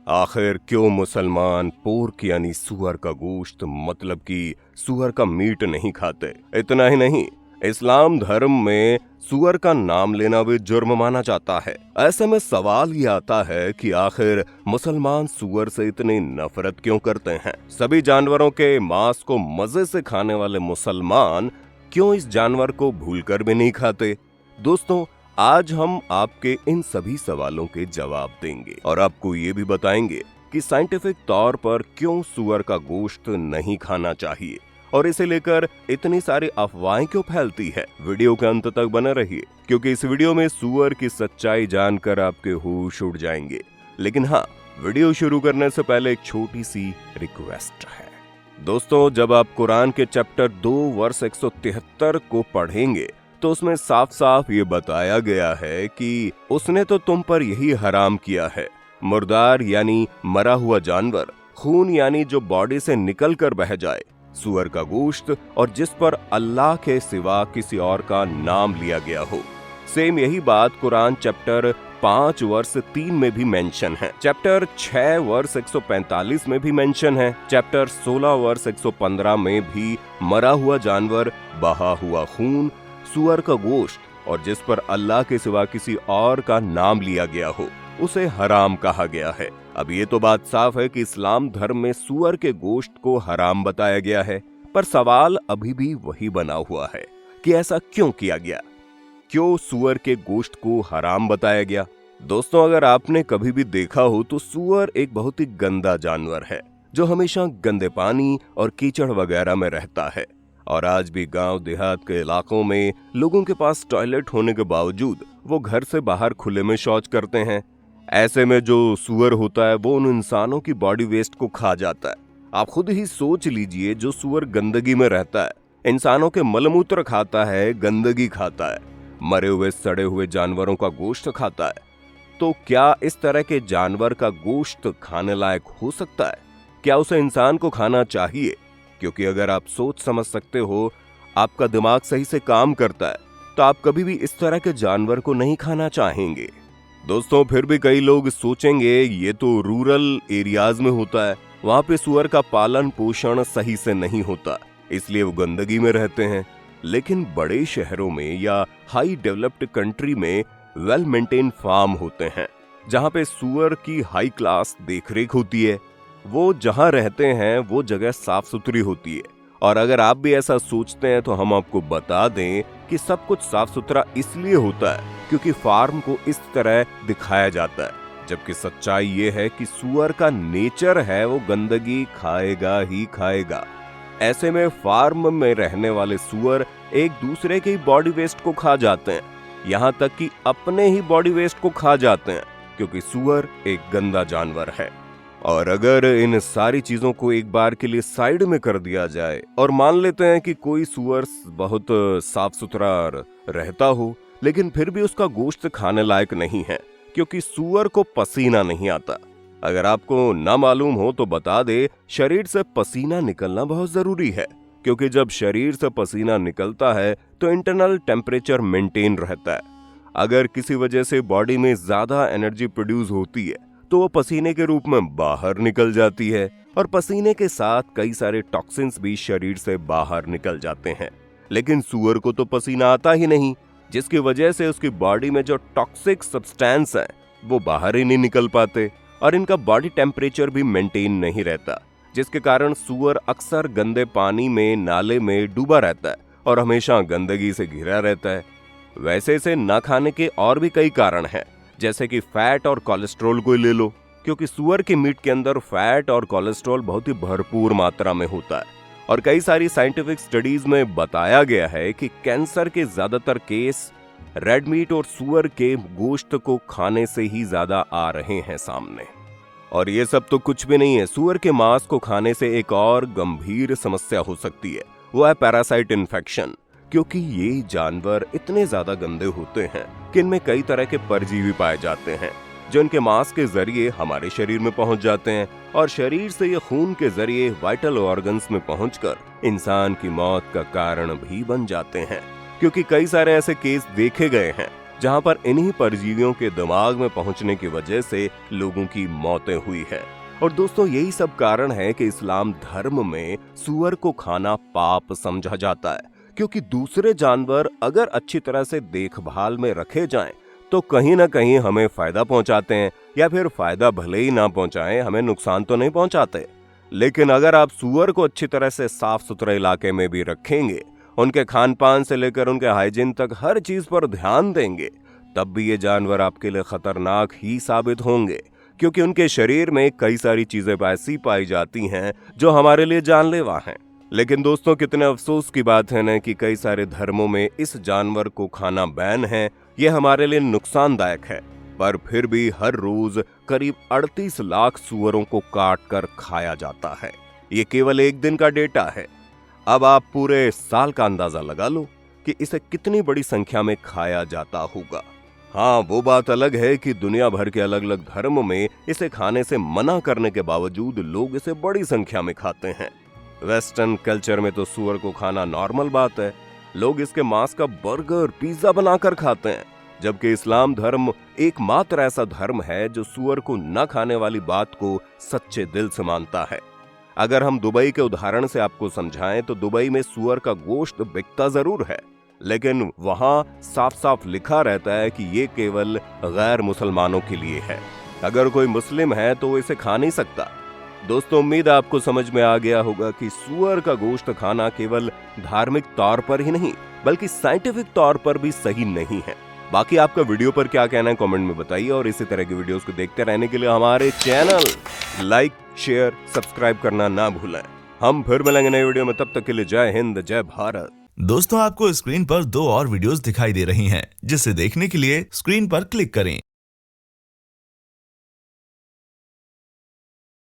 आखिर क्यों मुसलमान पोर्क यानी सुअर का गोश्त मतलब कि सुअर का मीट नहीं खाते। इतना ही नहीं, इस्लाम धर्म में सुअर का नाम लेना भी जुर्म माना जाता है। ऐसे में सवाल ये आता है कि आखिर मुसलमान सुअर से इतनी नफरत क्यों करते हैं। सभी जानवरों के मांस को मजे से खाने वाले मुसलमान क्यों इस जानवर को भूलकर भी नहीं खाते। दोस्तों, आज हम आपके इन सभी सवालों के जवाब देंगे और आपको ये भी बताएंगे कि साइंटिफिक तौर पर क्यों सुअर का गोश्त नहीं खाना चाहिए और इसे लेकर इतनी सारी अफवाहें क्यों फैलती है। वीडियो के अंत तक बने रहिए, क्योंकि इस वीडियो में सुअर की सच्चाई जानकर आपके होश उड़ जाएंगे। लेकिन हाँ, वीडियो शुरू करने से पहले एक छोटी सी रिक्वेस्ट है। दोस्तों, जब आप कुरान के चैप्टर 2 वर्स 173 को पढ़ेंगे तो उसमें साफ साफ ये बताया गया है कि उसने तो तुम पर यही हराम किया है, मुर्दार यानी मरा हुआ जानवर, खून यानी जो बॉडी से निकल कर बह जाए, सुअर का गोश्त और जिस पर अल्लाह के सिवा किसी और का नाम लिया गया हो। सेम यही बात कुरान चैप्टर 5 वर्स 3 में भी मेंशन है, चैप्टर 6 वर्स 145 में भी मेंशन है, चैप्टर 16 वर्स 115 में भी मरा हुआ जानवर, बहा हुआ खून, सुअर का गोश्त और जिस पर अल्लाह के सिवा किसी और का नाम लिया गया हो उसे हराम कहा गया है। अब ये तो बात साफ है कि इस्लाम धर्म में सुअर के गोश्त को हराम बताया गया है, पर सवाल अभी भी वही बना हुआ है कि ऐसा क्यों किया गया, क्यों सुअर के गोश्त को हराम बताया गया। दोस्तों, अगर आपने कभी भी देखा हो तो सुअर एक बहुत ही गंदा जानवर है जो हमेशा गंदे पानी और कीचड़ वगैरह में रहता है। और आज भी गांव देहात के इलाकों में लोगों के पास टॉयलेट होने के बावजूद वो घर से बाहर खुले में शौच करते हैं। ऐसे में जो सुअर होता है वो उन इंसानों की बॉडी वेस्ट को खा जाता है। आप खुद ही सोच लीजिए, जो सुअर गंदगी में रहता है, इंसानों के मलमूत्र खाता है, गंदगी खाता है, मरे हुए सड़े हुए जानवरों का गोश्त खाता है, तो क्या इस तरह के जानवर का गोश्त खाने लायक हो सकता है? क्या उसे इंसान को खाना चाहिए? क्योंकि अगर आप सोच समझ सकते हो, आपका दिमाग सही से काम करता है, तो आप कभी भी इस तरह के जानवर को नहीं खाना चाहेंगे। दोस्तों, फिर भी कई लोग सोचेंगे ये तो रूरल एरियाज में होता है, वहां पे सुअर का पालन पोषण सही से नहीं होता, इसलिए वो गंदगी में रहते हैं। लेकिन बड़े शहरों में या हाई डेवलप्ड कंट्री में वेल मेंटेन फार्म होते हैं, जहां पे सुअर की हाई क्लास देखरेख होती है। वो जहां रहते हैं वो जगह साफ सुथरी होती है। और अगर आप भी ऐसा सोचते हैं तो हम आपको बता दें कि सब कुछ साफ सुथरा इसलिए होता है क्योंकि फार्म को इस तरह दिखाया जाता है, जबकि सच्चाई ये है कि सुअर का नेचर है वो गंदगी खाएगा ही खाएगा। ऐसे में फार्म में रहने वाले सुअर एक दूसरे के बॉडी वेस्ट को खा जाते हैं, यहाँ तक कि अपने ही बॉडी वेस्ट को खा जाते हैं, क्योंकि सुअर एक गंदा जानवर है। और अगर इन सारी चीजों को एक बार के लिए साइड में कर दिया जाए और मान लेते हैं कि कोई सुअर बहुत साफ सुथरा रहता हो, लेकिन फिर भी उसका गोश्त खाने लायक नहीं है क्योंकि सुअर को पसीना नहीं आता। अगर आपको ना मालूम हो तो बता दे, शरीर से पसीना निकलना बहुत जरूरी है, क्योंकि जब शरीर से पसीना निकलता है तो इंटरनल टेम्परेचर मेंटेन रहता है। अगर किसी वजह से बॉडी में ज्यादा एनर्जी प्रोड्यूस होती है तो वो पसीने के रूप में बाहर निकल जाती है, और पसीने के साथ कई सारे टॉक्सिन्स भी शरीर से बाहर निकल जाते हैं। लेकिन सुअर को तो पसीना आता ही नहीं, जिसकी वजह से उसकी बॉडी में जो टॉक्सिक सब्सटेंस है वो बाहर ही नहीं निकल पाते, और इनका बॉडी टेम्परेचर भी मेंटेन नहीं रहता, जिसके कारण सुअर अक्सर गंदे पानी में, नाले में डूबा रहता है और हमेशा गंदगी से घिरा रहता है। वैसे इसे ना खाने के और भी कई कारण हैं, जैसे कि फैट और कोलेस्ट्रॉल को ले लो, क्योंकि सुअर के मीट के अंदर फैट और कोलेस्ट्रॉल बहुत ही भरपूर मात्रा में होता है। और कई सारी साइंटिफिक स्टडीज में बताया गया है कि कैंसर के ज्यादातर केस रेड मीट और सुअर के गोश्त को खाने से ही ज्यादा आ रहे हैं सामने। और ये सब तो कुछ भी नहीं है, सुअर के मांस को खाने से एक और गंभीर समस्या हो सकती है, वो है पैरासाइट इन्फेक्शन। क्योंकि ये जानवर इतने ज्यादा गंदे होते हैं कि इनमें कई तरह के परजीवी पाए जाते हैं, जो इनके मांस के जरिए हमारे शरीर में पहुंच जाते हैं, और शरीर से ये खून के जरिए वाइटल ऑर्गन्स में पहुंचकर इंसान की मौत का कारण भी बन जाते हैं। क्योंकि कई सारे ऐसे केस देखे गए हैं जहां पर इन्हीं परजीवियों के दिमाग में पहुंचने की वजह से लोगों की मौतें हुई है। और दोस्तों यही सब कारण है कि इस्लाम धर्म में सूअर को खाना पाप समझा जाता है, क्योंकि दूसरे जानवर अगर अच्छी तरह से देखभाल में रखे जाएं तो कहीं ना कहीं हमें फायदा पहुंचाते हैं, या फिर फायदा भले ही ना पहुंचाएं, हमें नुकसान तो नहीं पहुंचाते। लेकिन अगर आप सूअर को अच्छी तरह से साफ सुथरे इलाके में भी रखेंगे, उनके खान पान से लेकर उनके हाइजीन तक हर चीज पर ध्यान देंगे, तब भी ये जानवर आपके लिए खतरनाक ही साबित होंगे, क्योंकि उनके शरीर में कई सारी चीजें ऐसी पाई जाती हैं जो हमारे लिए जानलेवा हैं। लेकिन दोस्तों कितने अफसोस की बात है ना कि कई सारे धर्मों में इस जानवर को खाना बैन है, ये हमारे लिए नुकसानदायक है, पर फिर भी हर रोज करीब 38 लाख सूअरों को काट कर खाया जाता है। ये केवल एक दिन का डेटा है। अब आप पूरे साल का अंदाजा लगा लो कि इसे कितनी बड़ी संख्या में खाया जाता होगा। हाँ, वो बात अलग है कि दुनिया भर के अलग अलग धर्म में इसे खाने से मना करने के बावजूद लोग इसे बड़ी संख्या में खाते हैं। वेस्टर्न कल्चर में तो सूअर को खाना नॉर्मल बात है, लोग इसके मांस का बर्गर पिज्जा बनाकर खाते हैं, जबकि इस्लाम धर्म एकमात्र ऐसा धर्म है जो सूअर को न खाने वाली बात को सच्चे दिल से मानता है। अगर हम दुबई के उदाहरण से आपको समझाएं तो दुबई में सूअर का गोश्त बिकता जरूर है, लेकिन वहां साफ साफ लिखा रहता है कि ये केवल गैर मुसलमानों के लिए है। अगर कोई मुस्लिम है तो वो इसे खा नहीं सकता। दोस्तों उम्मीद आपको समझ में आ गया होगा कि सूअर का गोश्त खाना केवल धार्मिक तौर पर ही नहीं बल्कि साइंटिफिक तौर पर भी सही नहीं है। बाकी आपका वीडियो पर क्या कहना है कमेंट में बताइए, और इसी तरह की वीडियोस को देखते रहने के लिए हमारे चैनल लाइक शेयर सब्सक्राइब करना ना भूलें। हम फिर मिलेंगे नई वीडियो में, तब तक के लिए जय हिंद जय भारत। दोस्तों आपको स्क्रीन पर 2 और वीडियोस दिखाई दे रही हैं, जिसे देखने के लिए स्क्रीन पर क्लिक करें।